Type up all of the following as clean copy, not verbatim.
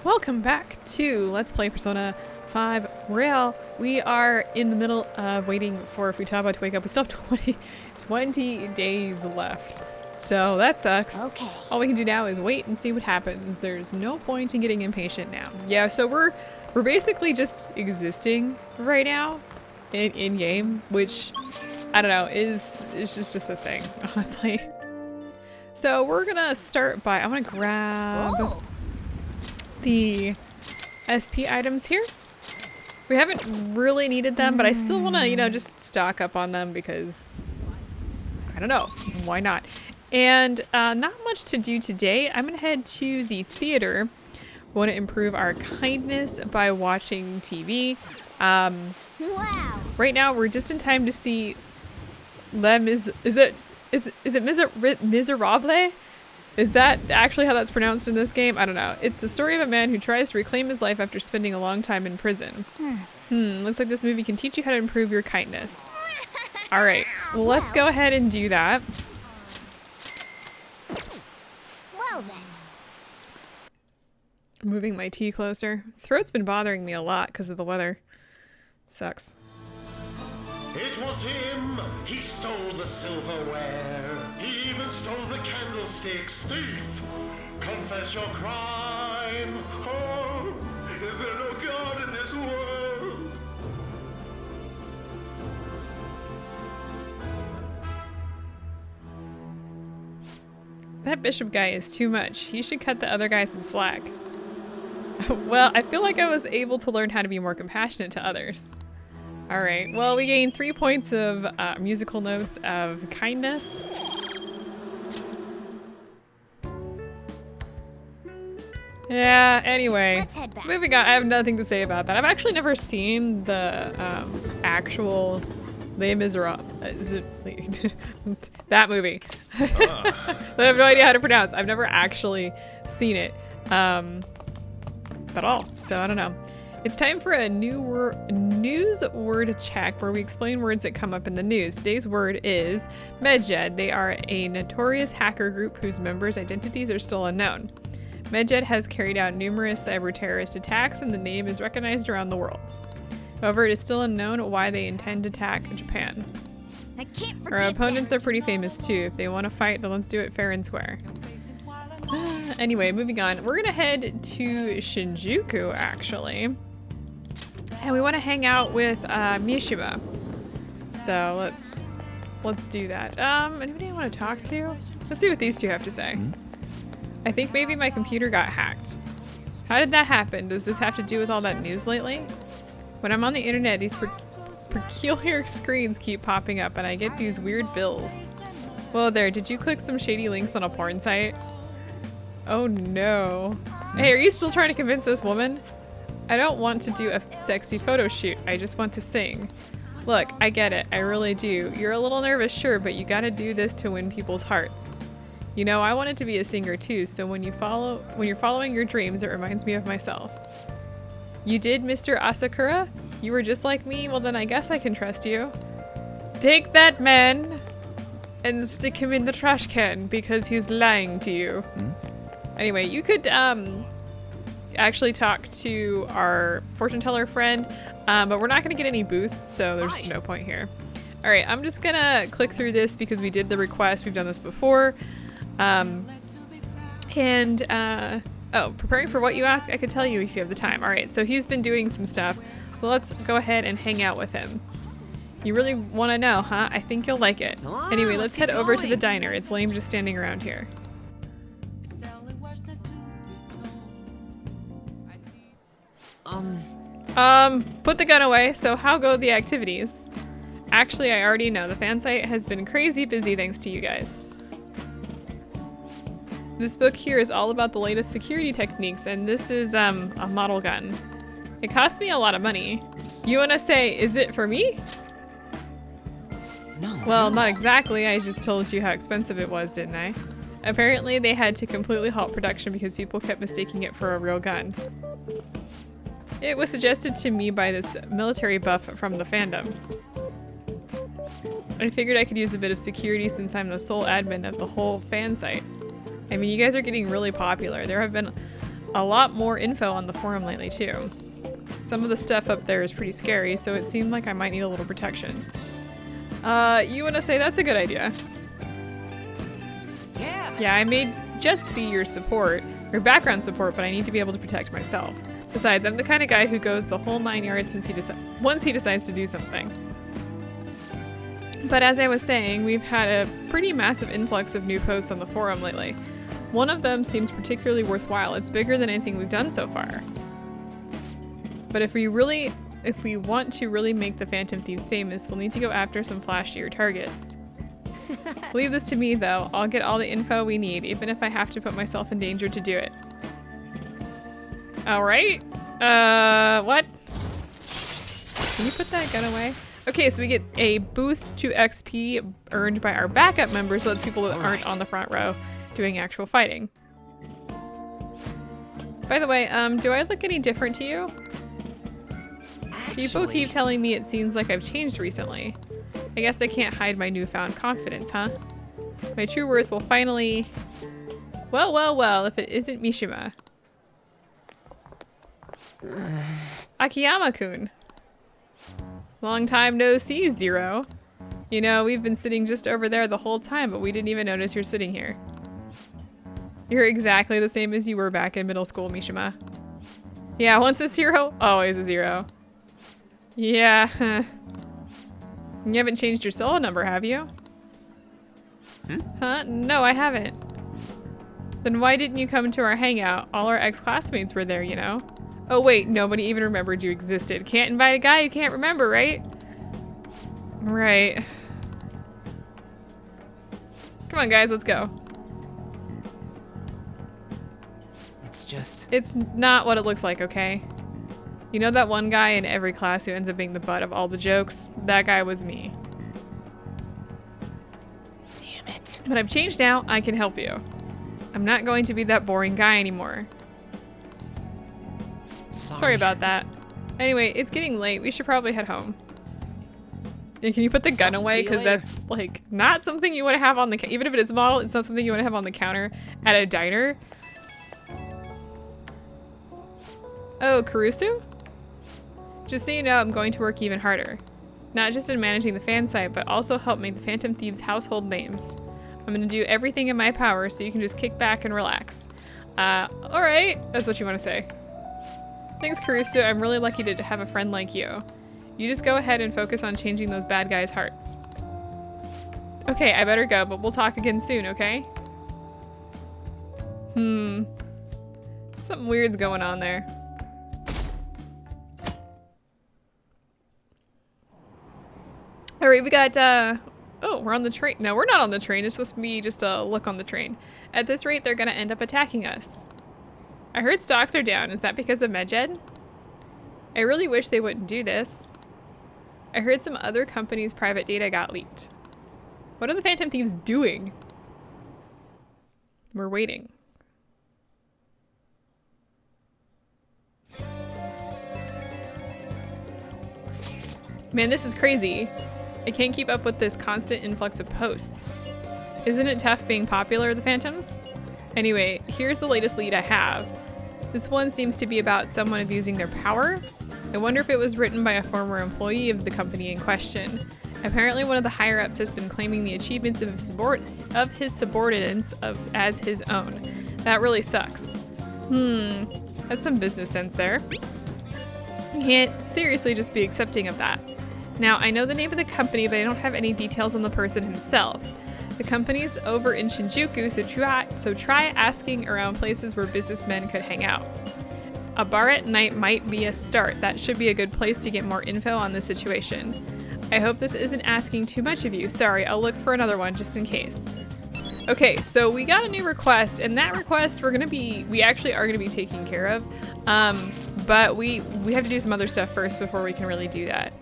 Welcome back to Let's Play Persona 5 Royale. We are in the middle of waiting for Futaba to wake up. We still have 20 days left. So that sucks. Okay. All we can do now is wait and see what happens. There's no point in getting impatient now. Yeah, so we're basically just existing right now in game, which I don't know, is just a thing, honestly. So we're gonna start by, I wanna grab the SP items here. We haven't really needed them, but I still want to, you know, just stock up on them because, I don't know, why not? And not much to do today. I'm going to head to the theater. We want to improve our kindness by watching TV. Wow. Right now, we're just in time to see is it Miserable? Is that actually how that's pronounced in this game? I don't know. It's the story of a man who tries to reclaim his life after spending a long time in prison. Looks like this movie can teach you how to improve your kindness. All right, well, let's go ahead and do that. Well then. Moving my tea closer. Throat's been bothering me a lot because of the weather. Sucks. It was him, he stole the silverware, he even stole the candlesticks, thief! Confess your crime, oh, is there no God in this world? That bishop guy is too much. He should cut the other guy some slack. Well, I feel like I was able to learn how to be more compassionate to others. All right, well, we gained 3 points of musical notes of kindness. Yeah, anyway, Let's head back. moving on. I have nothing to say about that. I've actually never seen the actual Les Miserables. Is it that movie? I have no idea how to pronounce. I've never actually seen it at all, so I don't know. It's time for a news word check where we explain words that come up in the news. Today's word is Medjed. They are a notorious hacker group whose members' identities are still unknown. Medjed has carried out numerous cyber-terrorist attacks and the name is recognized around the world. However, it is still unknown why they intend to attack Japan. I can't forget Our opponents are pretty famous too. If they want to fight, then let's do it fair and square. Anyway, moving on. We're gonna head to Shinjuku, actually. And we want to hang out with Mishima. So let's do that. Anybody I want to talk to? Let's see what these two have to say. I think maybe my computer got hacked. How did that happen? Does this have to do with all that news lately? When I'm on the internet, these peculiar screens keep popping up and I get these weird bills. Whoa there, did you click some shady links on a porn site? Oh no. Hey, are you still trying to convince this woman? I don't want to do a sexy photo shoot. I just want to sing. Look, I get it. I really do. You're a little nervous, sure, but you gotta do this to win people's hearts. You know, I wanted to be a singer too, so when you're following your dreams, it reminds me of myself. You did, Mr. Asakura? You were just like me? Well, then I guess I can trust you. Take that man and stick him in the trash can because he's lying to you. Anyway, you could, actually talk to our fortune teller friend, but we're not gonna get any boosts, so there's no point here. All right, I'm just gonna click through this because we did the request. We've done this before. Oh, preparing for what you ask? I could tell you if you have the time. All right, so he's been doing some stuff. Well, let's go ahead and hang out with him. You really want to know, huh? I think you'll like it. Anyway, let's head over to the diner. It's lame just standing around here. Put the gun away. So how go the activities? Actually, I already know. The fan site has been crazy busy thanks to you guys. This book here is all about the latest security techniques, and this is a model gun. It cost me a lot of money. You wanna say, is it for me? No. Well, not exactly. I just told you how expensive it was, didn't I? Apparently, they had to completely halt production because people kept mistaking it for a real gun. It was suggested to me by this military buff from the fandom. I figured I could use a bit of security since I'm the sole admin of the whole fan site. I mean, you guys are getting really popular. There have been a lot more info on the forum lately too. Some of the stuff up there is pretty scary, so it seemed like I might need a little protection. You wanna say that's a good idea? Yeah, I may just be your support, your background support, but I need to be able to protect myself. Besides, I'm the kind of guy who goes the whole 9 yards once he decides to do something. But as I was saying, we've had a pretty massive influx of new posts on the forum lately. One of them seems particularly worthwhile. It's bigger than anything we've done so far. But if we want to really make the Phantom Thieves famous, we'll need to go after some flashier targets. Leave this to me though. I'll get all the info we need, even if I have to put myself in danger to do it. Alright. What? Can you put that gun away? Okay, so we get a boost to XP earned by our backup members, so that's people that aren't on the front row doing actual fighting. By the way, do I look any different to you? People keep telling me it seems like I've changed recently. I guess I can't hide my newfound confidence, huh? My true worth will finally... Well, if it isn't Mishima. Akiyama-kun. Long time no see, Zero. You know, we've been sitting just over there the whole time, but we didn't even notice you're sitting here. You're exactly the same as you were back in middle school, Mishima. Yeah, once a zero, always a zero. Yeah. You haven't changed your solo number, have you? Huh? No, I haven't. Then why didn't you come to our hangout? All our ex-classmates were there, you know? Oh wait, nobody even remembered you existed. Can't invite a guy you can't remember, right? Right. Come on, guys, let's go. It's not what it looks like, okay? You know that one guy in every class who ends up being the butt of all the jokes? That guy was me. Damn it. But I've changed now, I can help you. I'm not going to be that boring guy anymore. Sorry about that. Anyway, it's getting late. We should probably head home. Yeah, can you put the gun away? Because that's like not something you want to have on the even if it is a model, it's not something you want to have on the counter at a diner. Oh, Karusu? Just so you know, I'm going to work even harder. Not just in managing the fan site, but also help make the Phantom Thieves household names. I'm gonna do everything in my power so you can just kick back and relax. Alright, that's what you want to say. Thanks, Karusu. I'm really lucky to have a friend like you. You just go ahead and focus on changing those bad guys' hearts. Okay, I better go, but we'll talk again soon, okay? Something weird's going on there. All right, we got, oh, we're on the train. No, we're not on the train. It's supposed to be just a look on the train. At this rate, they're gonna end up attacking us. I heard stocks are down. Is that because of Medjed? I really wish they wouldn't do this. I heard some other companies' private data got leaked. What are the Phantom Thieves doing? We're waiting. Man, this is crazy. I can't keep up with this constant influx of posts. Isn't it tough being popular, the Phantoms? Anyway, here's the latest lead I have. This one seems to be about someone abusing their power. I wonder if it was written by a former employee of the company in question. Apparently one of the higher-ups has been claiming the achievements of his subordinates as his own. That really sucks. That's some business sense there. You can't seriously just be accepting of that. Now, I know the name of the company, but I don't have any details on the person himself. The company's over in Shinjuku, so try asking around places where businessmen could hang out. A bar at night might be a start. That should be a good place to get more info on the situation. I hope this isn't asking too much of you. Sorry, I'll look for another one just in case. Okay, so we got a new request, and that request we actually are gonna be taking care of. But we have to do some other stuff first before we can really do that.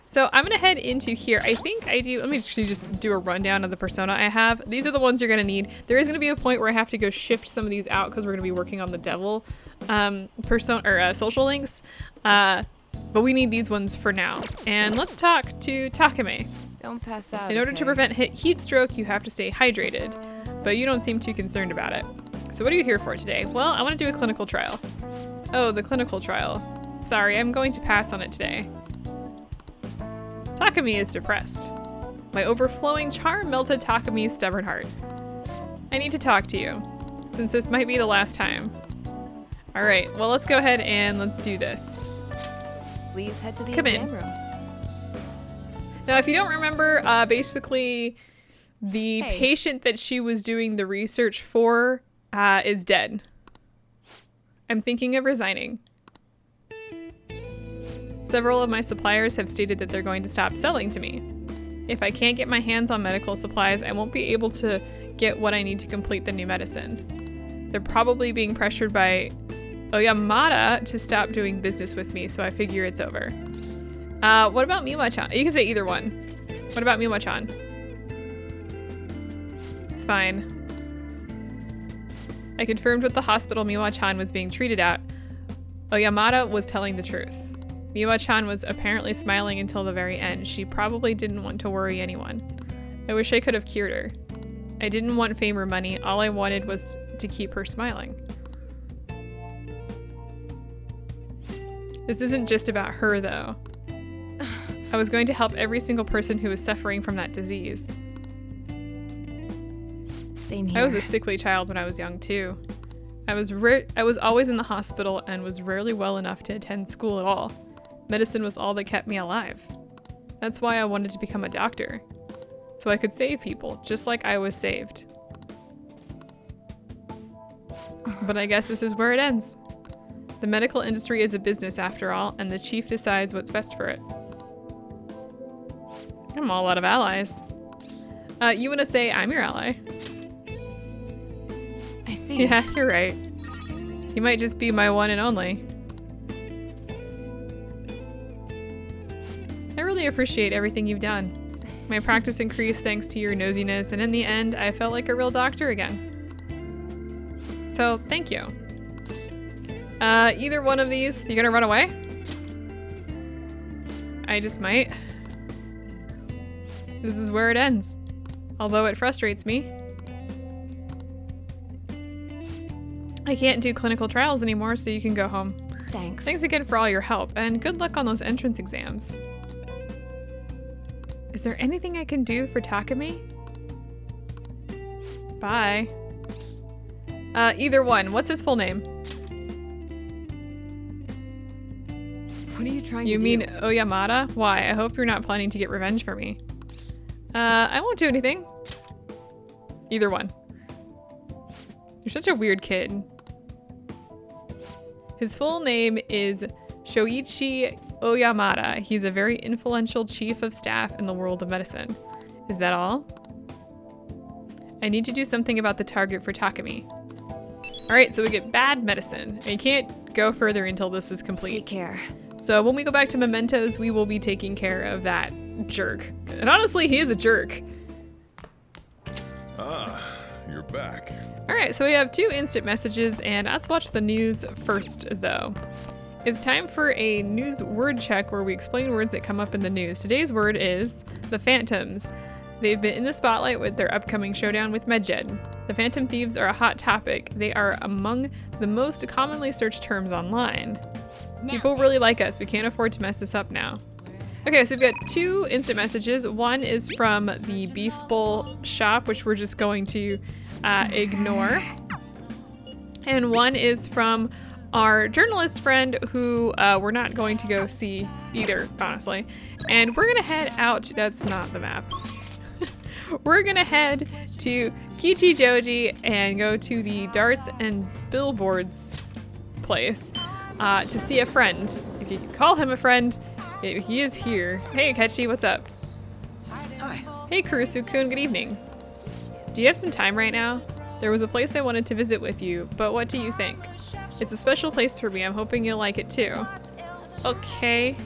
So I'm gonna head into here. I think I do, let me actually just do a rundown of the persona I have. These are the ones you're gonna need. There is gonna be a point where I have to go shift some of these out because we're gonna be working on the devil persona or social links. But we need these ones for now. And let's talk to Takame. Don't pass out. In order to prevent heat stroke, you have to stay hydrated, but you don't seem too concerned about it. So what are you here for today? Well, I want to do a clinical trial. Oh, the clinical trial. Sorry, I'm going to pass on it today. Takumi is depressed. My overflowing charm melted Takami's stubborn heart. I need to talk to you, since this might be the last time. All right, well, let's go ahead and let's do this. Please head to the Come exam in. room. Now, if you don't remember, basically, the Hey. patient that she was doing the research for is dead. I'm thinking of resigning. Several of my suppliers have stated that they're going to stop selling to me. If I can't get my hands on medical supplies, I won't be able to get what I need to complete the new medicine. They're probably being pressured by Oyamada to stop doing business with me, so I figure it's over. What about Miwa-chan? You can say either one. What about Miwa-chan? It's fine. I confirmed with the hospital Miwa-chan was being treated at. Oyamada was telling the truth. Miwa-chan was apparently smiling until the very end. She probably didn't want to worry anyone. I wish I could have cured her. I didn't want fame or money. All I wanted was to keep her smiling. This isn't just about her, though. I was going to help every single person who was suffering from that disease. Same here. I was a sickly child when I was young, too. I was always in the hospital and was rarely well enough to attend school at all. Medicine was all that kept me alive. That's why I wanted to become a doctor. So I could save people, just like I was saved. But I guess this is where it ends. The medical industry is a business after all, and the chief decides what's best for it. I'm all out of allies. You want to say I'm your ally? I see. Yeah, you're right. You might just be my one and only. I really appreciate everything you've done. My practice increased thanks to your nosiness, and in the end, I felt like a real doctor again. So, thank you. Either one of these, you gonna run away? I just might. This is where it ends. Although it frustrates me. I can't do clinical trials anymore, so you can go home. Thanks. Thanks again for all your help, and good luck on those entrance exams. Is there anything I can do for Takumi? Bye. Either one. What's his full name? What are you trying You to mean do? Oyamada? Why? I hope you're not planning to get revenge for me. I won't do anything. Either one. You're such a weird kid. His full name is Shoichi Oyamada. He's a very influential chief of staff in the world of medicine. Is that all? I need to do something about the target for Takumi. Alright, so we get bad medicine. And you can't go further until this is complete. Take care. So when we go back to Mementos, we will be taking care of that jerk. And honestly, he is a jerk. Ah, you're back. Alright, so we have 2 instant messages, and let's watch the news first, though. It's time for a news word check where we explain words that come up in the news. Today's word is the Phantoms. They've been in the spotlight with their upcoming showdown with Medjed. The Phantom Thieves are a hot topic. They are among the most commonly searched terms online. People really like us. We can't afford to mess this up now. Okay, so we've got 2 instant messages. One is from the Beef Bowl shop, which we're just going to ignore. And one is from our journalist friend who we're not going to go see either, honestly. And we're gonna head out, that's not the map. We're gonna head to Kichijoji and go to the Darts and Billboards place to see a friend. If you can call him a friend, he is here. Hey Akechi, what's up? Hi. Hey Kurusu-kun, good evening. Do you have some time right now? There was a place I wanted to visit with you, but what do you think? It's a special place for me. I'm hoping you'll like it too. Okay.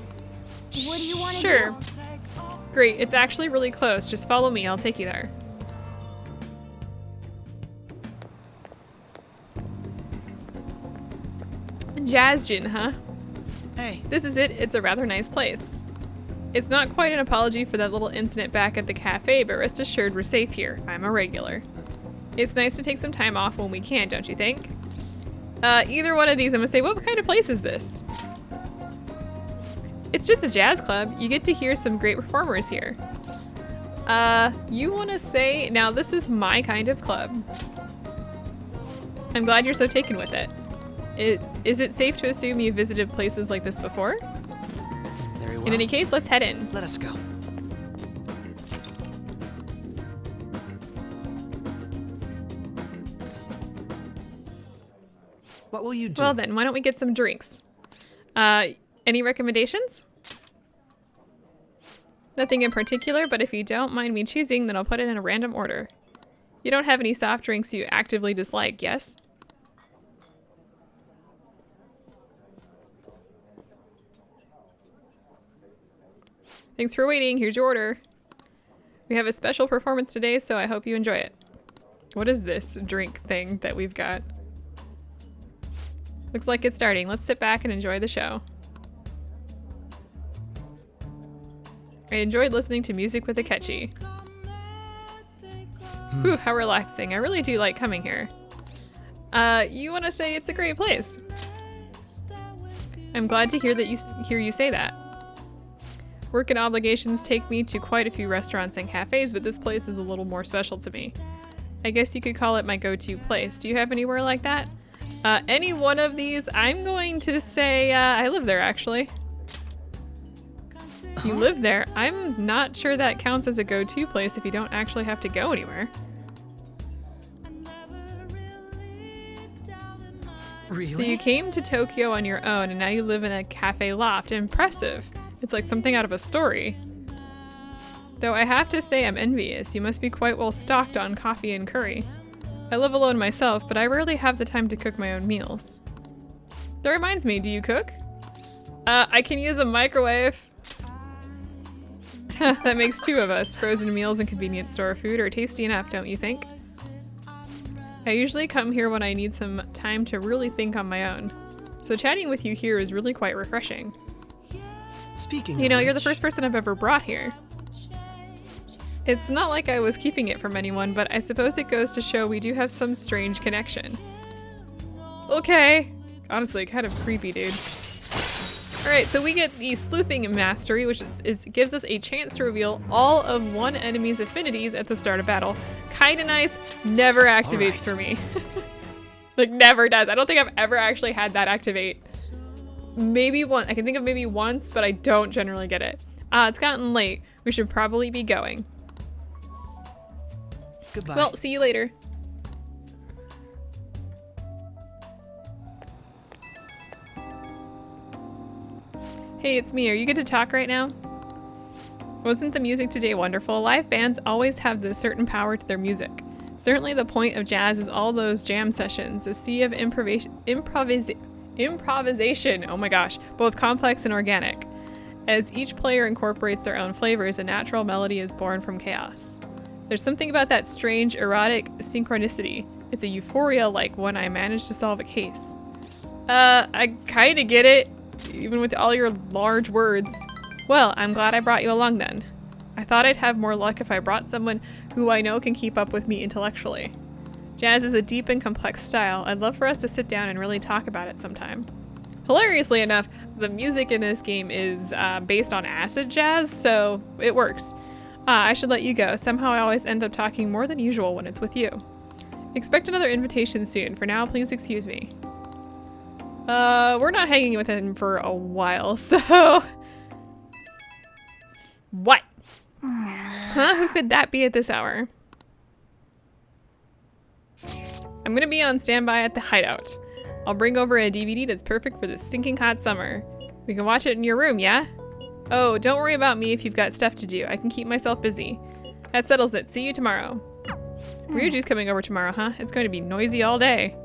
What do you want to Sure. do? Great, it's actually really close. Just follow me, I'll take you there. Jazzjin, huh? Hey. This is it. It's a rather nice place. It's not quite an apology for that little incident back at the cafe, but rest assured we're safe here. I'm a regular. It's nice to take some time off when we can, don't you think? Either one of these, I'm gonna say, what kind of place is this? It's just a jazz club. You get to hear some great performers here. You wanna say, now this is my kind of club. I'm glad you're so taken with it. Is it safe to assume you've visited places like this before? Very well. In any case, let's head in. Let us go. What will you do? Well then, why don't we get some drinks? Any recommendations? Nothing in particular, but if you don't mind me choosing, then I'll put it in a random order. You don't have any soft drinks you actively dislike, yes? Thanks for waiting, here's your order. We have a special performance today, so I hope you enjoy it. What is this drink thing that we've got? Looks like it's starting. Let's sit back and enjoy the show. I enjoyed listening to music with Akechi. Whew, how relaxing. I really do like coming here. You want to say it's a great place. I'm glad to hear you say that. Work and obligations take me to quite a few restaurants and cafes, but this place is a little more special to me. I guess you could call it my go-to place. Do you have anywhere like that? Any one of these, I'm going to say, I live there actually. You live there? I'm not sure that counts as a go-to place if you don't actually have to go anywhere. Really? So you came to Tokyo on your own and now you live in a cafe loft. Impressive. It's like something out of a story. Though I have to say I'm envious. You must be quite well stocked on coffee and curry. I live alone myself, but I rarely have the time to cook my own meals. That reminds me, do you cook? I can use a microwave. That makes two of us. Frozen meals and convenience store food are tasty enough, don't you think? I usually come here when I need some time to really think on my own. So chatting with you here is really quite refreshing. Speaking You know, of you're the which, first person I've ever brought here. It's not like I was keeping it from anyone, but I suppose it goes to show we do have some strange connection. Okay. Honestly, kind of creepy, dude. Alright, so we get the Sleuthing Mastery, which gives us a chance to reveal all of one enemy's affinities at the start of battle. Kinda nice, never activates for me. Like, never does. I don't think I've ever actually had that activate. Maybe one, I can think of maybe once, but I don't generally get it. It's gotten late. We should probably be going. goodbye. Well, see you later. Hey, it's me. Are you good to talk right now? Wasn't the music today wonderful? Live bands always have this certain power to their music. Certainly the point of jazz is all those jam sessions, a sea of improvisation, oh my gosh, both complex and organic. As each player incorporates their own flavors, a natural melody is born from chaos. There's something about that strange, erotic synchronicity. It's a euphoria like when I manage to solve a case. I kinda get it, even with all your large words. Well, I'm glad I brought you along then. I thought I'd have more luck if I brought someone who I know can keep up with me intellectually. Jazz is a deep and complex style. I'd love for us to sit down and really talk about it sometime. Hilariously enough, the music in this game is based on acid jazz, so it works. I should let you go. Somehow I always end up talking more than usual when it's with you. Expect another invitation soon. For now, please excuse me. We're not hanging with him for a while, so... What? Huh? Who could that be at this hour? I'm gonna be on standby at the hideout. I'll bring over a DVD that's perfect for this stinking hot summer. We can watch it in your room, yeah? Oh, don't worry about me if you've got stuff to do. I can keep myself busy. That settles it. See you tomorrow. Ryuji's coming over tomorrow, huh? It's going to be noisy all day.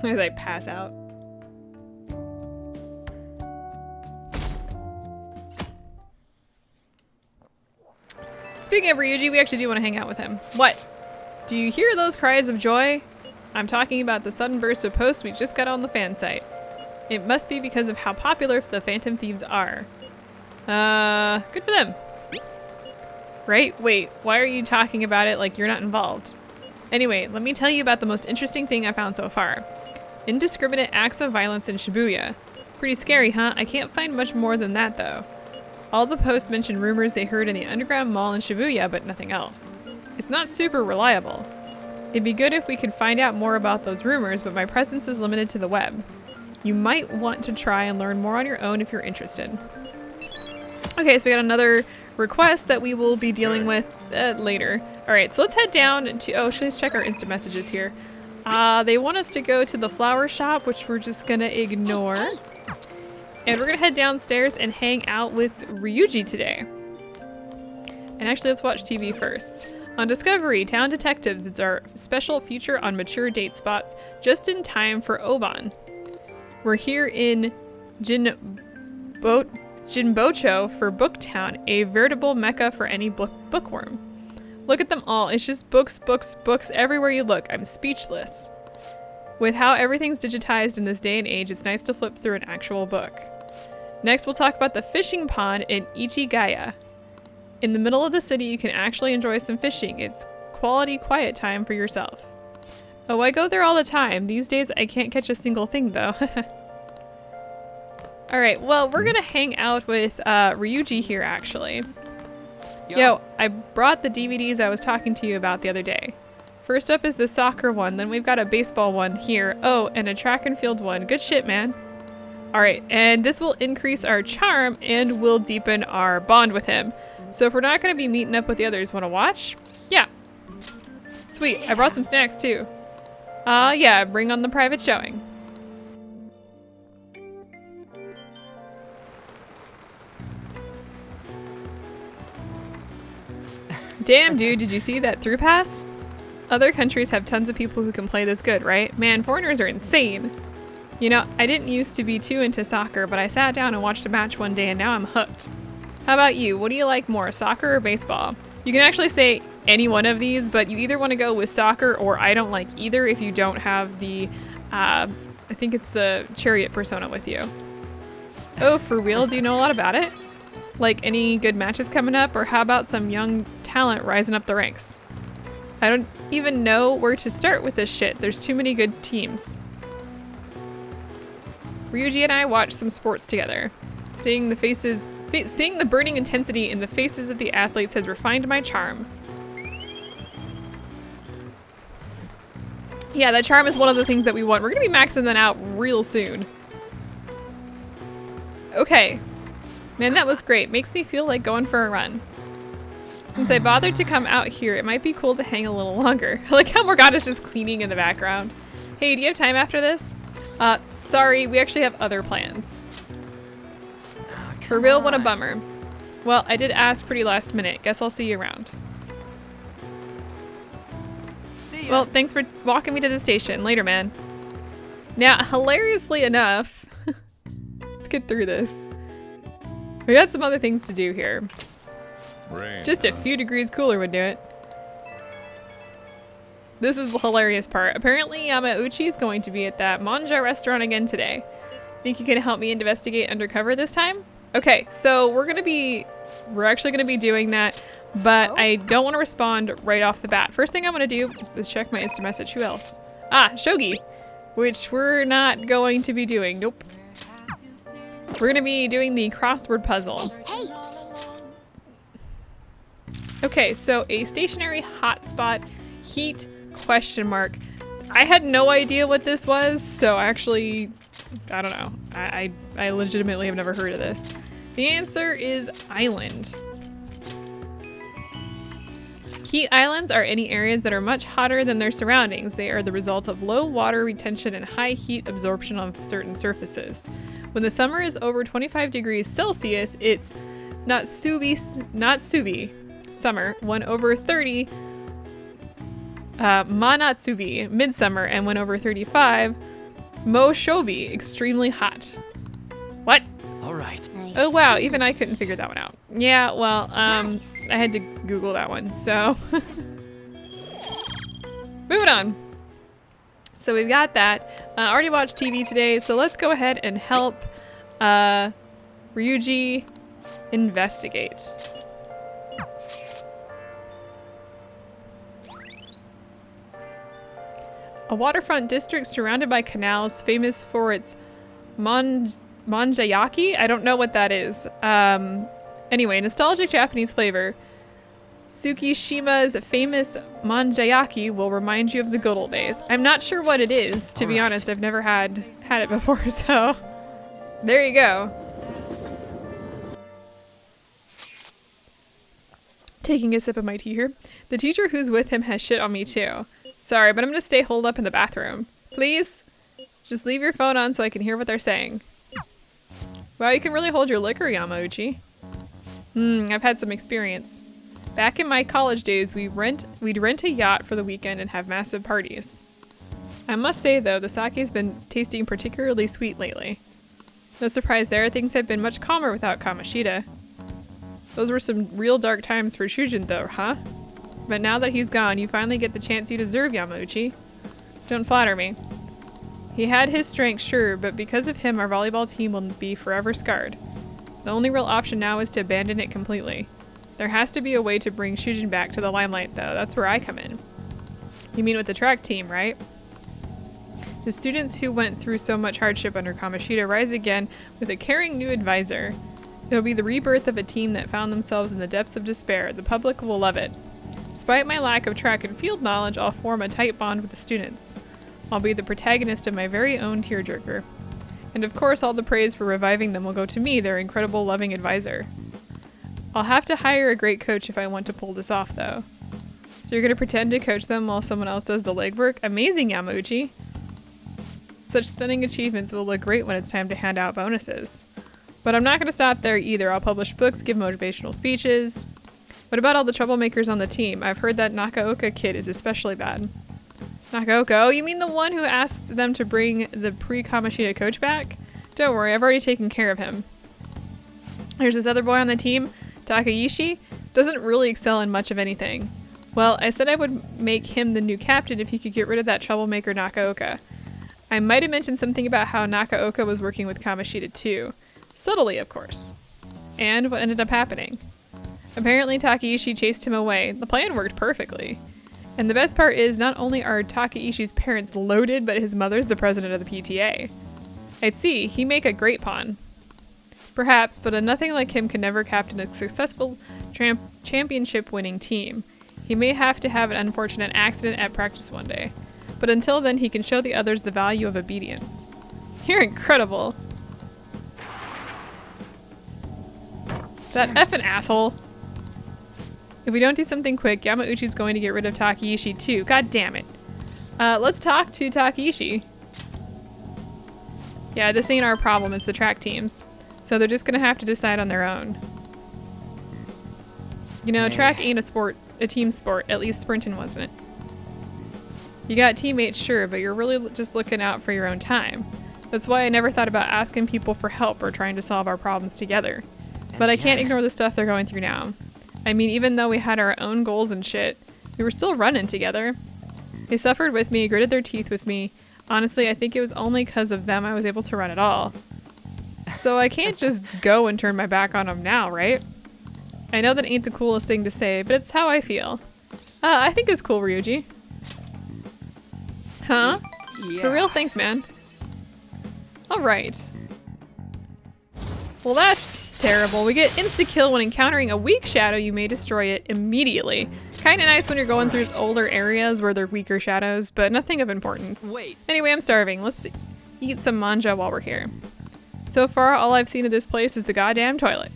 As I pass out. Speaking of Ryuji, we actually do want to hang out with him. What? Do you hear those cries of joy? I'm talking about the sudden burst of posts we just got on the fan site. It must be because of how popular the Phantom Thieves are. Good for them. Right? Wait, why are you talking about it like you're not involved? Anyway, let me tell you about the most interesting thing I found so far. Indiscriminate acts of violence in Shibuya. Pretty scary, huh? I can't find much more than that, though. All the posts mention rumors they heard in the underground mall in Shibuya, but nothing else. It's not super reliable. It'd be good if we could find out more about those rumors, but my presence is limited to the web. You might want to try and learn more on your own if you're interested. Okay, so we got another request that we will be dealing with later. All right, so let's head down to, oh, let's check our instant messages here. They want us to go to the flower shop, which we're just gonna ignore. And we're gonna head downstairs and hang out with Ryuji today. And actually, let's watch TV first. On Discovery, Town Detectives, it's our special feature on mature date spots, just in time for Oban. We're here in Jinbocho for Booktown, a veritable mecca for any bookworm. Look at them all. It's just books, books, books everywhere you look. I'm speechless. With how everything's digitized in this day and age, it's nice to flip through an actual book. Next, we'll talk about the fishing pond in Ichigaya. In the middle of the city, you can actually enjoy some fishing. It's quality quiet time for yourself. Oh, I go there all the time. These days, I can't catch a single thing, though. All right, well, we're gonna hang out with Ryuji here, actually. Yo, I brought the DVDs I was talking to you about the other day. First up is the soccer one, then we've got a baseball one here. Oh, and a track and field one. Good shit, man. All right, and this will increase our charm and will deepen our bond with him. So if we're not gonna be meeting up with the others, wanna watch? Yeah. Sweet, I brought some snacks too. Yeah, bring on the private showing. Damn, dude, did you see that through pass? Other countries have tons of people who can play this good, right? Man, foreigners are insane. You know, I didn't used to be too into soccer, but I sat down and watched a match one day and now I'm hooked. How about you? What do you like more, soccer or baseball? You can actually say any one of these, but you either want to go with soccer or I don't like either if you don't have the, I think it's the Chariot persona with you. Oh, for real? Do you know a lot about it? Like any good matches coming up, or how about some young talent rising up the ranks? I don't even know where to start with this shit. There's too many good teams. Ryuji and I watched some sports together. Seeing the burning intensity in the faces of the athletes has refined my charm. Yeah, that charm is one of the things that we want. We're gonna be maxing that out real soon. Okay. Man, that was great. Makes me feel like going for a run. Since I bothered to come out here, it might be cool to hang a little longer. Like how Morgana's just cleaning in the background. Hey, do you have time after this? Sorry, we actually have other plans. For real, what a bummer. Well, I did ask pretty last minute. Guess I'll see you around. See ya. Well, thanks for walking me to the station. Later, man. Now, hilariously enough, let's get through this. We got some other things to do here. Rain. Just a few degrees cooler would do it. This is the hilarious part. Apparently, Yamauchi is going to be at that Manja restaurant again today. Think you can help me investigate undercover this time? Okay, so we're actually gonna be doing that, but I don't want to respond right off the bat. First thing I'm gonna do is check my instant message. Who else? Ah, Shogi, which we're not going to be doing. Nope. We're gonna be doing the crossword puzzle. Hey, Okay, so a stationary hotspot, heat, question mark. I had no idea what this was, so actually, I don't know. I legitimately have never heard of this. The answer is island. Heat islands are any areas that are much hotter than their surroundings. They are the result of low water retention and high heat absorption on certain surfaces. When the summer is over 25 degrees Celsius, it's Natsubi summer. When over 30, Manatsubi midsummer, and when over 35, Moshobi extremely hot. What? All right. nice. Oh wow, even I couldn't figure that one out. Yeah, well, I had to Google that one, so. Moving on. So we've got that. I already watched TV today, so let's go ahead and help Ryuji investigate. A waterfront district surrounded by canals, famous for its manjayaki? I don't know what that is. Anyway, nostalgic Japanese flavor. Tsukishima's famous manjayaki will remind you of the good old days. I'm not sure what it is, to be honest. I've never had it before, so there you go. Taking a sip of my tea here. The teacher who's with him has shit on me too. Sorry, but I'm gonna stay holed up in the bathroom. Please? Just leave your phone on so I can hear what they're saying. Wow, you can really hold your liquor, Yamauchi. I've had some experience. Back in my college days, we'd rent a yacht for the weekend and have massive parties. I must say though, the sake's been tasting particularly sweet lately. No surprise there, things have been much calmer without Kamoshida. Those were some real dark times for Shujin though, huh? But now that he's gone, you finally get the chance you deserve, Yamauchi. Don't flatter me. He had his strengths, sure, but because of him, our volleyball team will be forever scarred. The only real option now is to abandon it completely. There has to be a way to bring Shujin back to the limelight though, that's where I come in. You mean with the track team, right? The students who went through so much hardship under Kamoshida rise again with a caring new advisor. It'll be the rebirth of a team that found themselves in the depths of despair. The public will love it. Despite my lack of track and field knowledge, I'll form a tight bond with the students. I'll be the protagonist of my very own tearjerker. And of course, all the praise for reviving them will go to me, their incredible loving advisor. I'll have to hire a great coach if I want to pull this off, though. So you're gonna pretend to coach them while someone else does the legwork? Amazing, Yamauchi! Such stunning achievements will look great when it's time to hand out bonuses. But I'm not gonna stop there either. I'll publish books, give motivational speeches. What about all the troublemakers on the team? I've heard that Nakaoka kid is especially bad. Nakaoka? Oh, you mean the one who asked them to bring the pre-Kamoshida coach back? Don't worry, I've already taken care of him. There's this other boy on the team, Takaishi. Doesn't really excel in much of anything. Well, I said I would make him the new captain if he could get rid of that troublemaker Nakaoka. I might have mentioned something about how Nakaoka was working with Kamoshida too. Subtly, of course. And what ended up happening? Apparently Takaishi chased him away. The plan worked perfectly. And the best part is not only are Takaishi's parents loaded, but his mother's the president of the PTA. I'd see, he'd make a great pawn. Perhaps, but nothing like him can never captain a successful championship-winning team. He may have to have an unfortunate accident at practice one day. But until then, he can show the others the value of obedience. You're incredible. That effing asshole. If we don't do something quick, Yamauchi's going to get rid of Takaishi too. God damn it. Let's talk to Takaishi. Yeah, this ain't our problem, it's the track teams. So they're just gonna have to decide on their own. You know, track ain't a team sport, at least sprinting wasn't it. You got teammates, sure, but you're really just looking out for your own time. That's why I never thought about asking people for help or trying to solve our problems together. But I can't ignore the stuff they're going through now. I mean, even though we had our own goals and shit, we were still running together. They suffered with me, gritted their teeth with me. Honestly, I think it was only because of them I was able to run at all. So I can't just go and turn my back on them now, right? I know that ain't the coolest thing to say, but it's how I feel. I think it's cool, Ryuji. Huh? Yeah. For real? Thanks, man. Alright. Well, that's terrible. We get insta-kill when encountering a weak shadow. You may destroy it immediately. Kinda nice when you're going through older areas where they're weaker shadows, but nothing of importance. Wait. Anyway, I'm starving. Let's eat some manja while we're here. So far, all I've seen of this place is the goddamn toilet.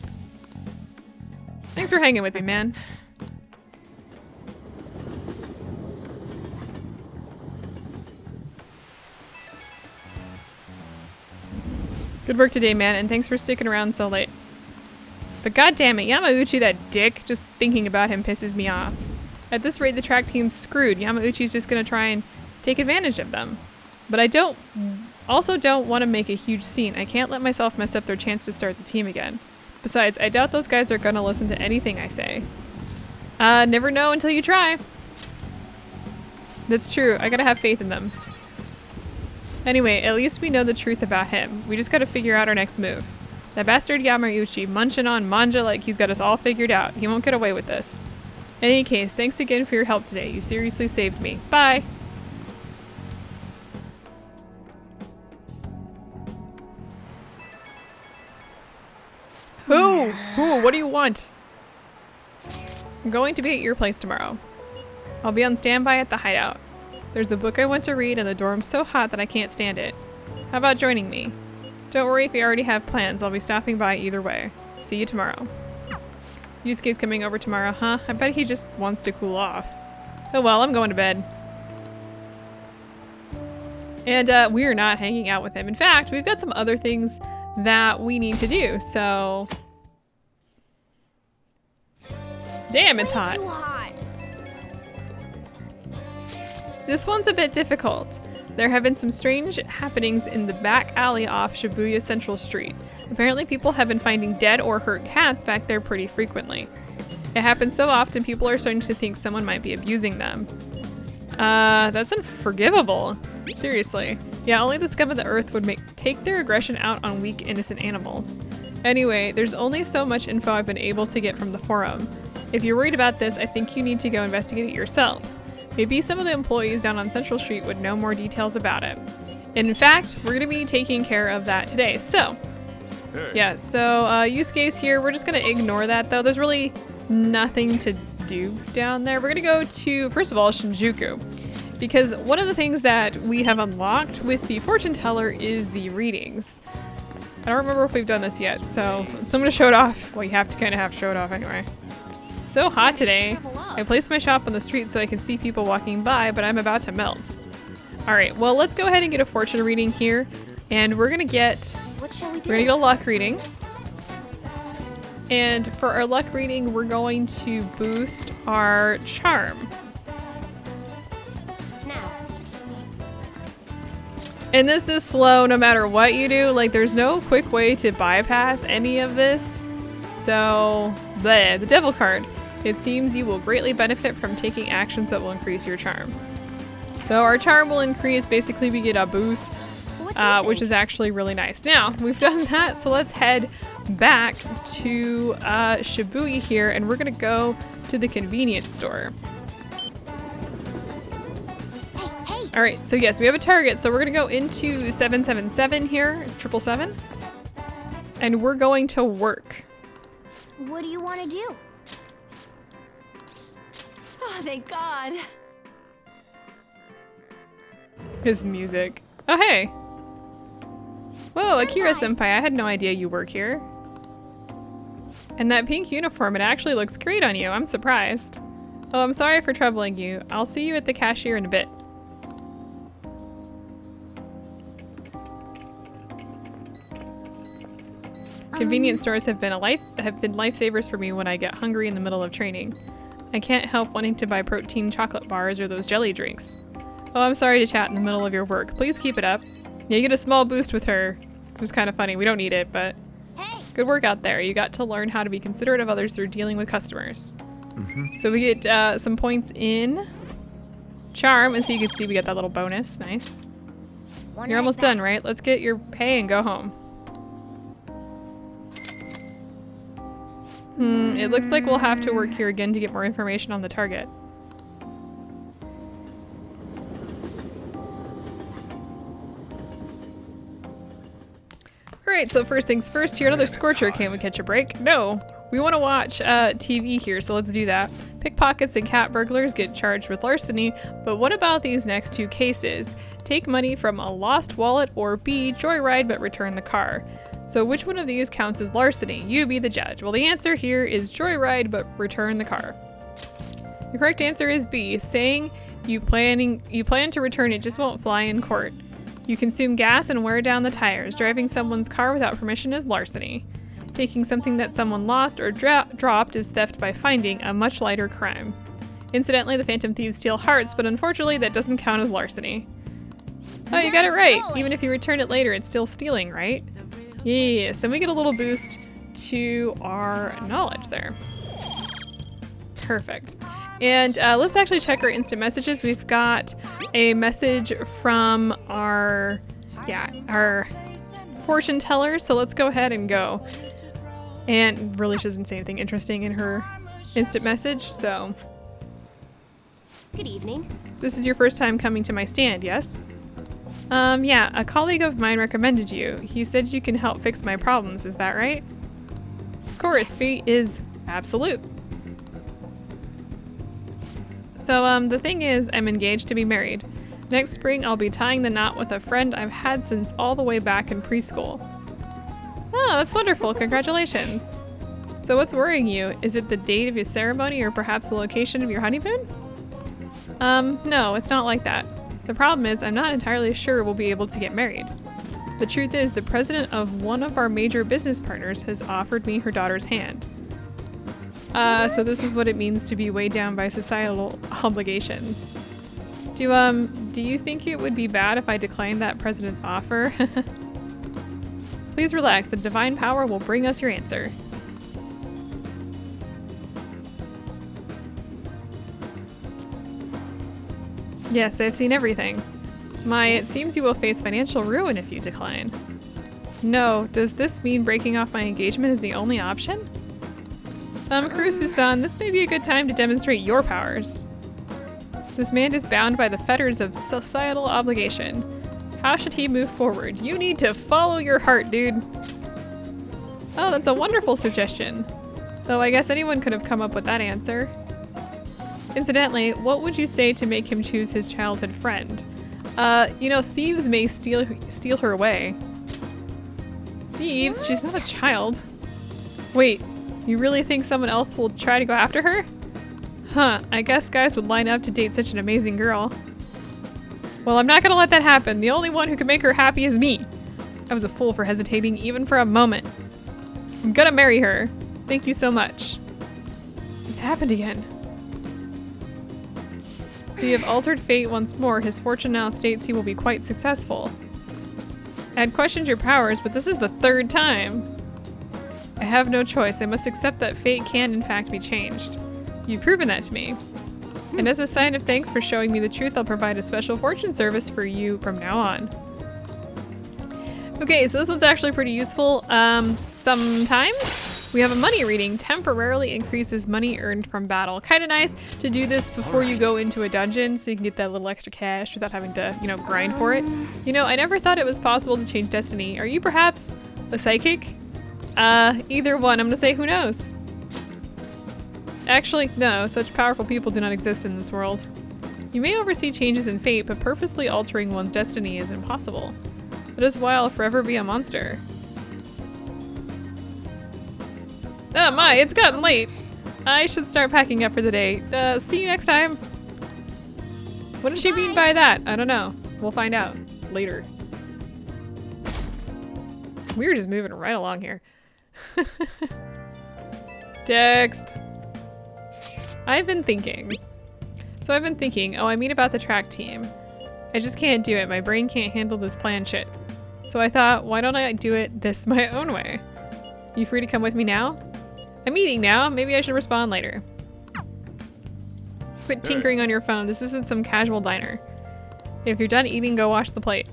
Thanks for hanging with me, man. Good work today, man, and thanks for sticking around so late. But goddammit, Yamauchi, that dick, just thinking about him pisses me off. At this rate, the track team's screwed. Yamauchi's just gonna try and take advantage of them. But I also don't want to make a huge scene. I can't let myself mess up their chance to start the team again. Besides, I doubt those guys are gonna listen to anything I say. Never know until you try. That's true, I gotta have faith in them. Anyway, at least we know the truth about him. We just gotta figure out our next move. That bastard Yamauchi munching on manja like he's got us all figured out. He won't get away with this. In any case, thanks again for your help today. You seriously saved me. Bye! Ooh, what do you want? I'm going to be at your place tomorrow. I'll be on standby at the hideout. There's a book I want to read and the dorm's so hot that I can't stand it. How about joining me? Don't worry if you already have plans. I'll be stopping by either way. See you tomorrow. Yusuke's coming over tomorrow, huh? I bet he just wants to cool off. Oh well, I'm going to bed. And we are not hanging out with him. In fact, we've got some other things that we need to do, so... Damn, it's hot. Too hot. This one's a bit difficult. There have been some strange happenings in the back alley off Shibuya Central Street. Apparently people have been finding dead or hurt cats back there pretty frequently. It happens so often people are starting to think someone might be abusing them. That's unforgivable. Seriously. Yeah, only the scum of the earth would take their aggression out on weak, innocent animals. Anyway, there's only so much info I've been able to get from the forum. If you're worried about this, I think you need to go investigate it yourself. Maybe some of the employees down on Central Street would know more details about it. And in fact, we're gonna be taking care of that today. So, yeah, so Yusuke's here. We're just gonna ignore that though. There's really nothing to do down there. We're gonna go to, first of all, Shinjuku. Because one of the things that we have unlocked with the fortune teller is the readings. I don't remember if we've done this yet, so I'm gonna show it off. Well, you have to show it off anyway. It's so hot today. I placed my shop on the street so I can see people walking by, but I'm about to melt. All right, well, let's go ahead and get a fortune reading here. And we're gonna get, What shall we do? we're gonna get a luck reading. And for our luck reading, we're going to boost our charm. Now. And this is slow no matter what you do. Like, there's no quick way to bypass any of this. So, bleh, the devil card. It seems you will greatly benefit from taking actions that will increase your charm. So our charm will increase. Basically, we get a boost, which is actually really nice. Now, we've done that, so let's head back to Shibuya here, and we're gonna go to the convenience store. Hey. All right, so yes, we have a target. So we're gonna go into 777 here, 777, and we're going to work. What do you want to do? Oh, thank God. His music. Oh, hey. Whoa, Akira-senpai, I had no idea you work here. And that pink uniform, it actually looks great on you. I'm surprised. Oh, I'm sorry for troubling you. I'll see you at the cashier in a bit. Convenience stores have been lifesavers for me when I get hungry in the middle of training. I can't help wanting to buy protein chocolate bars or those jelly drinks. Oh, I'm sorry to chat in the middle of your work. Please keep it up. Yeah, you get a small boost with her. It was kind of funny. We don't need it, but good work out there. You got to learn how to be considerate of others through dealing with customers. So we get some points in charm, and so you can see we get that little bonus. Nice. You're almost done, right? Let's get your pay and go home. It looks like we'll have to work here again to get more information on the target. Alright, so first things first here, another scorcher. Can't we catch a break? No. We want to watch TV here, so let's do that. Pickpockets and cat burglars get charged with larceny, but what about these next two cases? Take money from a lost wallet, or B, joyride but return the car. So which one of these counts as larceny? You be the judge. Well, the answer here is joyride but return the car. The correct answer is B, saying you plan to return it just won't fly in court. You consume gas and wear down the tires. Driving someone's car without permission is larceny. Taking something that someone lost or dropped is theft by finding, a much lighter crime. Incidentally, the Phantom Thieves steal hearts, but unfortunately that doesn't count as larceny. Oh, you got it right. Even if you return it later, it's still stealing, right? Yes, and we get a little boost to our knowledge there. Perfect. And let's actually check our instant messages. We've got a message from our fortune teller. So let's go ahead and go. And really, she doesn't say anything interesting in her instant message, so. Good evening. This is your first time coming to my stand, yes? Yeah, a colleague of mine recommended you. He said you can help fix my problems, is that right? Of course, fate is absolute. So, the thing is, I'm engaged to be married. Next spring, I'll be tying the knot with a friend I've had since all the way back in preschool. Oh, that's wonderful. Congratulations. So what's worrying you? Is it the date of your ceremony or perhaps the location of your honeymoon? No, it's not like that. The problem is I'm not entirely sure we'll be able to get married. The truth is the president of one of our major business partners has offered me her daughter's hand. So this is what it means to be weighed down by societal obligations. Do you think it would be bad if I declined that president's offer? Please relax, the divine power will bring us your answer. Yes, I've seen everything. It seems you will face financial ruin if you decline. No, does this mean breaking off my engagement is the only option? Kurusu-san, this may be a good time to demonstrate your powers. This man is bound by the fetters of societal obligation. How should he move forward? You need to follow your heart, dude. Oh, that's a wonderful suggestion. Though I guess anyone could have come up with that answer. Incidentally, what would you say to make him choose his childhood friend? You know, thieves may steal her away. Thieves? She's not a child. Wait, you really think someone else will try to go after her? Huh, I guess guys would line up to date such an amazing girl. Well, I'm not gonna let that happen. The only one who can make her happy is me. I was a fool for hesitating even for a moment. I'm gonna marry her. Thank you so much. It's happened again. So you have altered fate once more. His fortune now states he will be quite successful. I had questioned your powers, but this is the third time. I have no choice. I must accept that fate can in fact be changed. You've proven that to me. And as a sign of thanks for showing me the truth, I'll provide a special fortune service for you from now on. Okay, so this one's actually pretty useful. Sometimes we have a money reading. Temporarily increases money earned from battle. Kind of nice to do this before you go into a dungeon so you can get that little extra cash without having to, you know, grind for it. You know, I never thought it was possible to change destiny. Are you perhaps a psychic? Either one. I'm gonna say who knows. Actually, no, such powerful people do not exist in this world. You may oversee changes in fate, but purposely altering one's destiny is impossible. That is why I'll forever be a monster. Oh my, it's gotten late. I should start packing up for the day. See you next time. What did she mean by that? I don't know. We'll find out later. We're just moving right along here. Text. I've been thinking, oh, I mean about the track team. I just can't do it. My brain can't handle this plan shit. So I thought, why don't I do it this my own way? You free to come with me now? I'm eating now. Maybe I should respond later. Quit tinkering on your phone. This isn't some casual diner. If you're done eating, go wash the plate.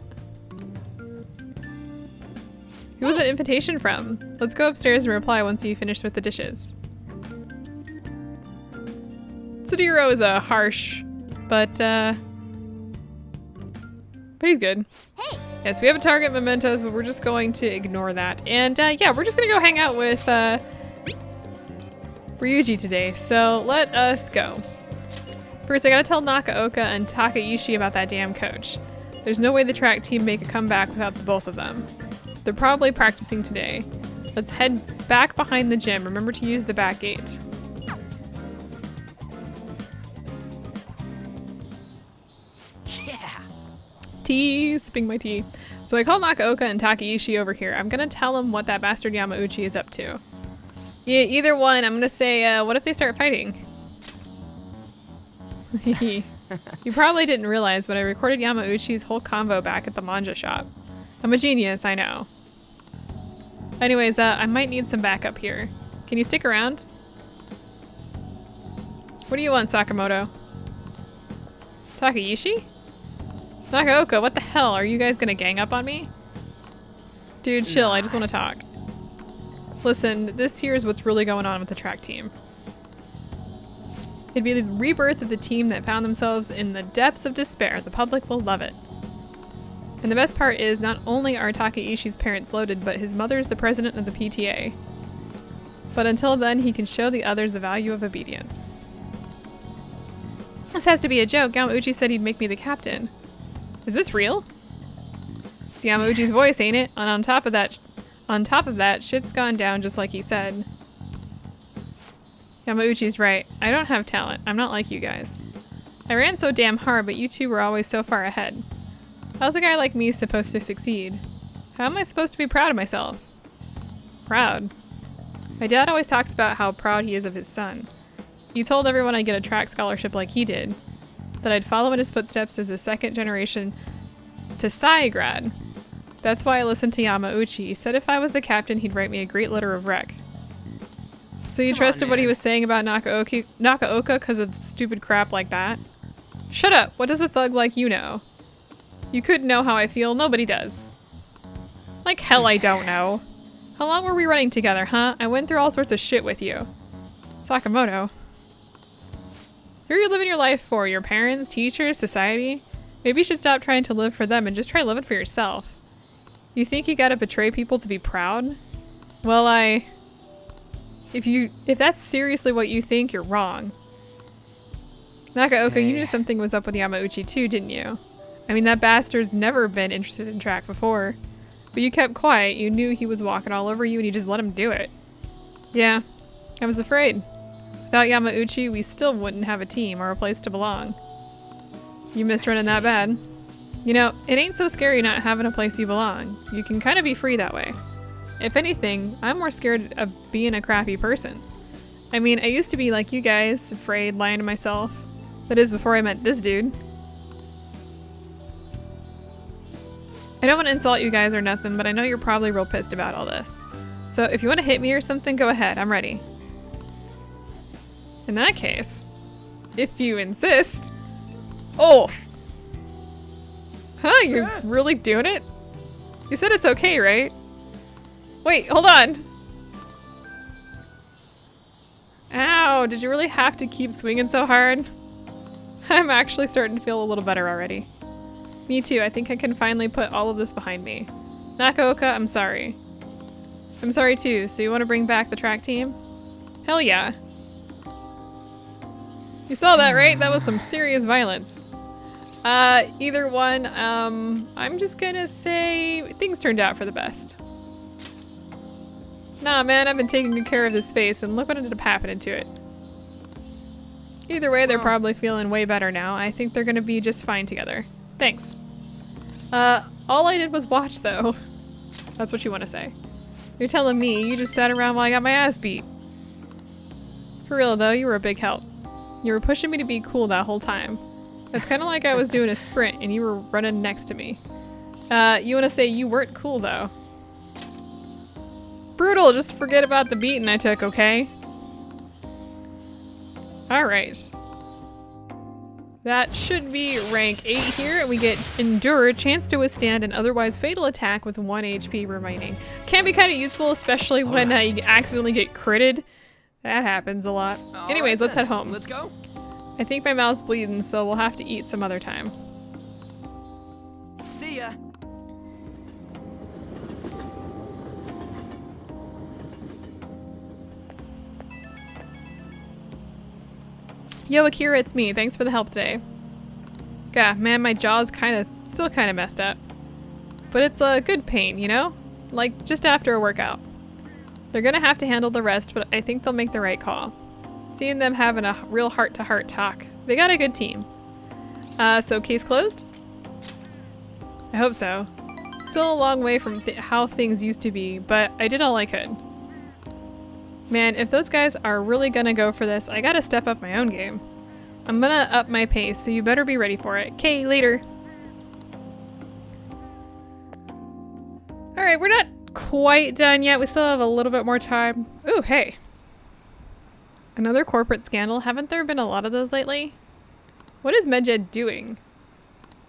Who was that invitation from? Let's go upstairs and reply once you finish with the dishes. Sudiro is a harsh, but he's good. Hey. Yes, we have a target mementos, but we're just going to ignore that. And yeah, we're just gonna go hang out with Ryuji today. So let us go. First, I gotta tell Nakaoka and Takaishi about that damn coach. There's no way the track team make a comeback without the both of them. They're probably practicing today. Let's head back behind the gym. Remember to use the back gate. Tea, sipping my tea. So I call Nakaoka and Takaishi over here. I'm gonna tell them what that bastard Yamauchi is up to. Yeah, either one. I'm gonna say, what if they start fighting? You probably didn't realize, but I recorded Yamauchi's whole convo back at the manja shop. I'm a genius, I know. Anyways, I might need some backup here. Can you stick around? What do you want, Sakamoto? Takaishi? Nakaoka, what the hell? Are you guys gonna gang up on me? Dude, chill, I just want to talk. Listen, this here is what's really going on with the track team. It'd be the rebirth of the team that found themselves in the depths of despair. The public will love it. And the best part is, not only are Takaishi's parents loaded, but his mother is the president of the PTA. But until then, he can show the others the value of obedience. This has to be a joke. Yamauchi said he'd make me the captain. Is this real? It's Yamauchi's voice, ain't it? And on top of that, shit's gone down just like he said. Yamauchi's right. I don't have talent. I'm not like you guys. I ran so damn hard, but you two were always so far ahead. How's a guy like me supposed to succeed? How am I supposed to be proud of myself? Proud? My dad always talks about how proud he is of his son. He told everyone I'd get a track scholarship like he did, that I'd follow in his footsteps as a second generation Taisai grad. That's why I listened to Yamauchi. He said if I was the captain, he'd write me a great letter of rec. So you trusted what he was saying about Nakaoka because of stupid crap like that? Shut up! What does a thug like you know? You couldn't know how I feel. Nobody does. Like hell I don't know. How long were we running together, huh? I went through all sorts of shit with you. Sakamoto. Who are you living your life for? Your parents, teachers, society? Maybe you should stop trying to live for them and just try living for yourself. You think you gotta betray people to be proud? Well, if that's seriously what you think, you're wrong. Nakaoka, you knew something was up with Yamauchi too, didn't you? I mean, that bastard's never been interested in track before. But you kept quiet. You knew he was walking all over you and you just let him do it. Yeah, I was afraid. Without Yamauchi, we still wouldn't have a team or a place to belong. You missed running that bad. You know, it ain't so scary not having a place you belong. You can kind of be free that way. If anything, I'm more scared of being a crappy person. I mean, I used to be like you guys, afraid, lying to myself. That is before I met this dude. I don't want to insult you guys or nothing, but I know you're probably real pissed about all this. So if you want to hit me or something, go ahead. I'm ready. In that case, if you insist. Oh! Huh? You're really doing it? You said it's okay, right? Wait, hold on. Ow, did you really have to keep swinging so hard? I'm actually starting to feel a little better already. Me too, I think I can finally put all of this behind me. Nakaoka, I'm sorry. I'm sorry too, so you want to bring back the track team? Hell yeah. You saw that, right? That was some serious violence. Either one, I'm just gonna say things turned out for the best. Nah, man, I've been taking good care of this space and look what ended up happening to it. Either way, they're probably feeling way better now. I think they're gonna be just fine together. Thanks. All I did was watch, though. That's what you want to say. You're telling me you just sat around while I got my ass beat. For real, though, you were a big help. You were pushing me to be cool that whole time. It's kind of like I was doing a sprint and you were running next to me. You want to say you weren't cool, though. Brutal, just forget about the beating I took, okay? Alright. That should be rank 8 here, and we get Endure, chance to withstand an otherwise fatal attack with 1 HP remaining. Can be kind of useful, especially when you accidentally get critted. That happens a lot. Anyways, let's head home. Let's go. I think my mouth's bleeding, so we'll have to eat some other time. See ya. Yo, Akira, it's me. Thanks for the help today. God, man, my jaw's still kind of messed up. But it's a good pain, you know? Like, just after a workout. They're gonna have to handle the rest, but I think they'll make the right call. Seeing them having a real heart-to-heart talk. They got a good team. So case closed? I hope so. Still a long way from how things used to be, but I did all I could. Man, if those guys are really gonna go for this, I gotta step up my own game. I'm gonna up my pace, so you better be ready for it. Okay, later. Alright, we're not quite done yet. We still have a little bit more time. Ooh, hey. Another corporate scandal. Haven't there been a lot of those lately? What is Medjed doing?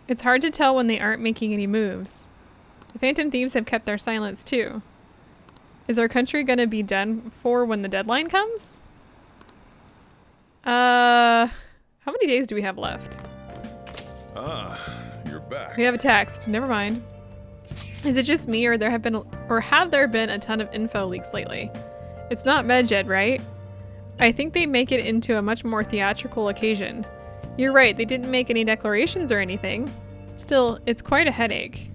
It's hard to tell when they aren't making any moves. The Phantom Thieves have kept their silence too. Is our country gonna be done for when the deadline comes? How many days do we have left? Ah, you're back. We have a text. Never mind. Is it just me, or have there been a ton of info leaks lately? It's not Medjed, right? I think they make it into a much more theatrical occasion. You're right, they didn't make any declarations or anything. Still, it's quite a headache.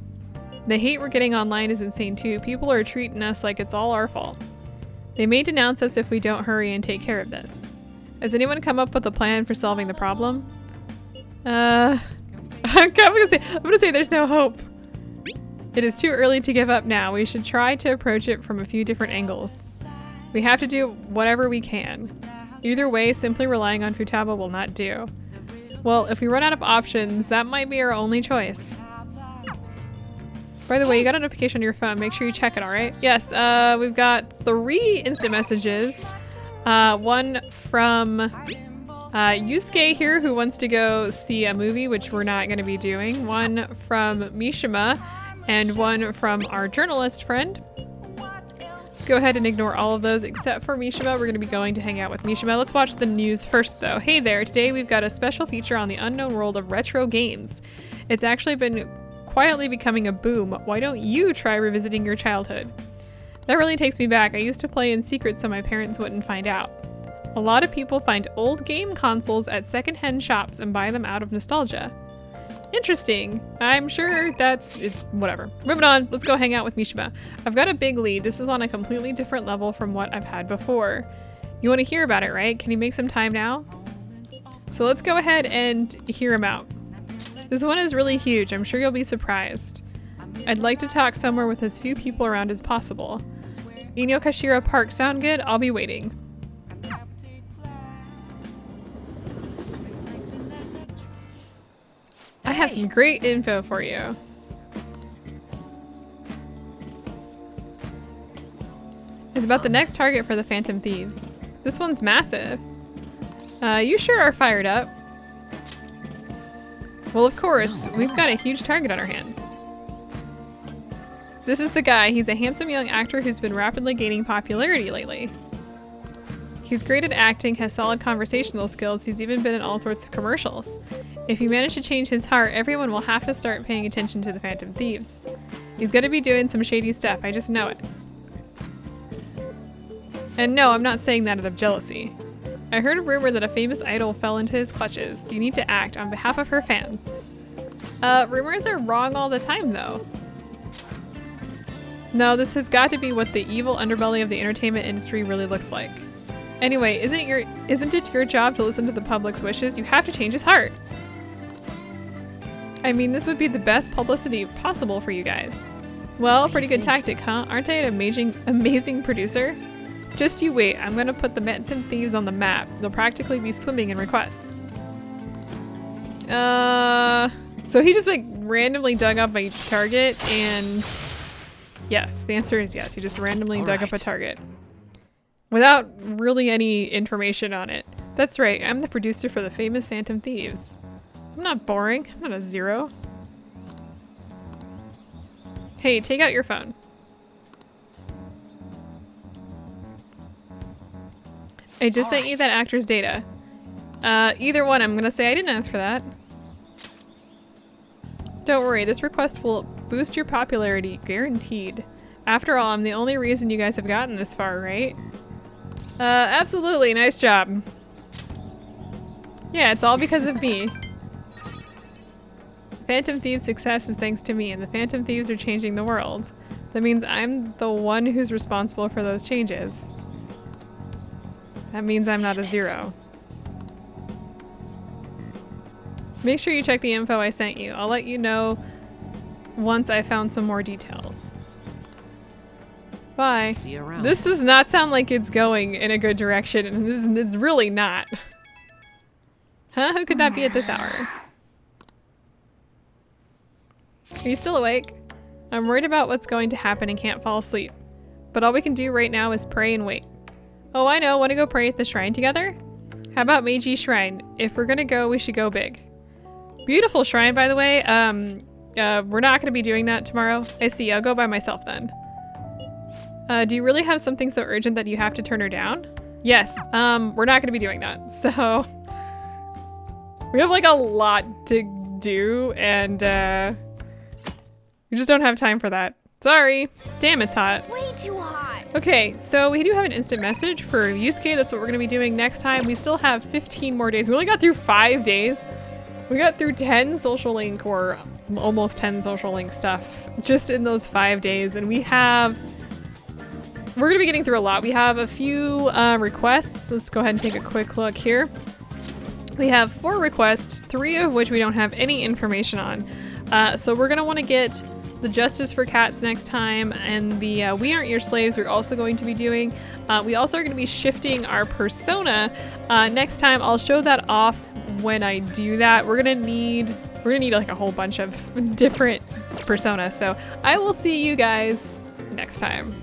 The hate we're getting online is insane too. People are treating us like it's all our fault. They may denounce us if we don't hurry and take care of this. Has anyone come up with a plan for solving the problem? I'm gonna say there's no hope. It is too early to give up now. We should try to approach it from a few different angles. We have to do whatever we can. Either way, simply relying on Futaba will not do. Well, if we run out of options, that might be our only choice. By the way, you got a notification on your phone. Make sure you check it, alright? Yes, we've got 3 instant messages. One from Yusuke here, who wants to go see a movie, which we're not going to be doing. One from Mishima, and one from our journalist friend. Let's go ahead and ignore all of those except for Mishima. We're going to be going to hang out with Mishima. Let's watch the news first, though. Hey there, today we've got a special feature on the unknown world of retro games. It's actually been quietly becoming a boom. Why don't you try revisiting your childhood? That really takes me back. I used to play in secret so my parents wouldn't find out. A lot of people find old game consoles at secondhand shops and buy them out of nostalgia. Interesting. I'm sure it's whatever. Moving on, let's go hang out with Mishima. I've got a big lead. This is on a completely different level from what I've had before. You want to hear about it, right? Can you make some time now? So let's go ahead and hear him out. This one is really huge. I'm sure you'll be surprised. I'd like to talk somewhere with as few people around as possible. Inokashira Park sound good? I'll be waiting. I have some great info for you. It's about the next target for the Phantom Thieves. This one's massive. You sure are fired up. Well, of course, we've got a huge target on our hands. This is the guy. He's a handsome young actor who's been rapidly gaining popularity lately. He's great at acting, has solid conversational skills. He's even been in all sorts of commercials. If you manage to change his heart, everyone will have to start paying attention to the Phantom Thieves. He's gonna be doing some shady stuff. I just know it. And no, I'm not saying that out of jealousy. I heard a rumor that a famous idol fell into his clutches. You need to act on behalf of her fans. Rumors are wrong all the time, though. No, this has got to be what the evil underbelly of the entertainment industry really looks like. Anyway, isn't it your job to listen to the public's wishes? You have to change his heart. I mean, this would be the best publicity possible for you guys. Well, pretty good tactic, huh? Aren't I an amazing producer? Just you wait, I'm gonna put the Phantom Thieves on the map. They'll practically be swimming in requests. So he just like randomly dug up a target and yes, the answer is yes. He just randomly dug up a target without really any information on it. That's right, I'm the producer for the famous Phantom Thieves. I'm not boring, I'm not a zero. Hey, take out your phone. I just sent you that actor's data. Either one, I'm gonna say I didn't ask for that. Don't worry, this request will boost your popularity, guaranteed. After all, I'm the only reason you guys have gotten this far, right? Absolutely, nice job. Yeah, it's all because of me. Phantom Thieves' success is thanks to me, and the Phantom Thieves are changing the world. That means I'm the one who's responsible for those changes. That means I'm not a zero. Make sure you check the info I sent you. I'll let you know once I found some more details. Bye. See you around. This does not sound like it's going in a good direction, and it's really not. Huh? Who could that be at this hour? Are you still awake? I'm worried about what's going to happen and can't fall asleep. But all we can do right now is pray and wait. Oh, I know. Want to go pray at the shrine together? How about Meiji Shrine? If we're gonna go, we should go big. Beautiful shrine, by the way. We're not gonna be doing that tomorrow. I see. I'll go by myself then. Do you really have something so urgent that you have to turn her down? Yes. We're not gonna be doing that. So we have like a lot to do, and we just don't have time for that. Sorry. Damn, it's hot. Way too hot. Okay, so we do have an instant message for Yusuke. That's what we're gonna be doing next time. We still have 15 more days. We only got through 5 days. We got through 10 social link or almost 10 social link stuff just in those 5 days. And we're gonna be getting through a lot. We have a few requests. Let's go ahead and take a quick look here. We have 4 requests, 3 of which we don't have any information on. So we're gonna wanna get the Justice for Cats next time, and the We Aren't Your Slaves we're also going to be doing. We also are gonna be shifting our persona next time. I'll show that off when I do that. We're gonna need like a whole bunch of different personas. So I will see you guys next time.